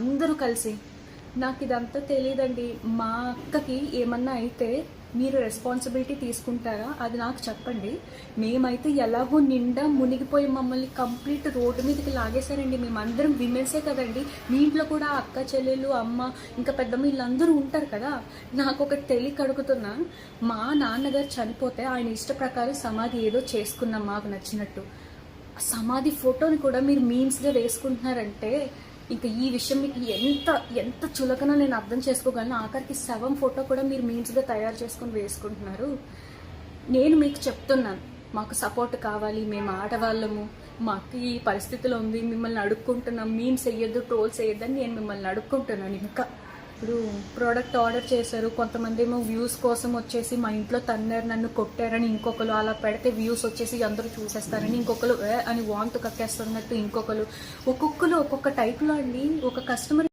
అందరూ కలిసి. నాకు ఇదంతా తెలియదండి. మా అక్కకి ఏమన్నా అయితే మీరు రెస్పాన్సిబిలిటీ తీసుకుంటారా, అది నాకు చెప్పండి. మేమైతే ఎలాగో నిండా మునిగిపోయి మమ్మల్ని కంప్లీట్ రోడ్డు మీదకి లాగేశారండి. మేమందరం విమెన్సే కదండి. మీ ఇంట్లో కూడా అక్క చెల్లెలు అమ్మ ఇంకా పెద్దమ్మ వీళ్ళందరూ ఉంటారు కదా. నాకు ఒకటి తెలియక అడుగుతున్నా, మా నాన్నగారు చనిపోతే ఆయన ఇష్ట ప్రకారం సమాధి ఏదో చేసుకున్నాం మాకు నచ్చినట్టు. సమాధి ఫోటోని కూడా మీరు మీమ్స్గా వేసుకుంటున్నారంటే ఇంకా ఈ విషయం మీకు ఎంత ఎంత చులకన నేను అర్థం చేసుకోగలను. ఆఖరికి శవం ఫోటో కూడా మీరు మీమ్స్గా తయారు చేసుకొని వేసుకుంటున్నారు. నేను మీకు చెప్తున్నాను, మాకు సపోర్ట్ కావాలి, మేము ఆడవాళ్ళము, మాకు ఈ పరిస్థితిలో ఉంది, మిమ్మల్ని అడుక్కుంటున్నాం, మీమ్స్ వేయొద్దు, ట్రోల్స్ వేయొద్దని నేను మిమ్మల్ని అడుక్కుంటున్నాను. ఇంకా ఇప్పుడు ప్రోడక్ట్ ఆర్డర్ చేశారు, కొంతమంది ఏమో వ్యూస్ కోసం వచ్చేసి మా ఇంట్లో తన్నారు, నన్ను కొట్టారని ఇంకొకరు, అలా పెడితే వ్యూస్ వచ్చేసి అందరూ చూసేస్తారని ఇంకొకరు, అని వాంతు కక్కేస్తున్నట్టు ఇంకొకరు. ఒక్కొక్కరు ఒక్కొక్క టైప్లో అండి. ఒక కస్టమర్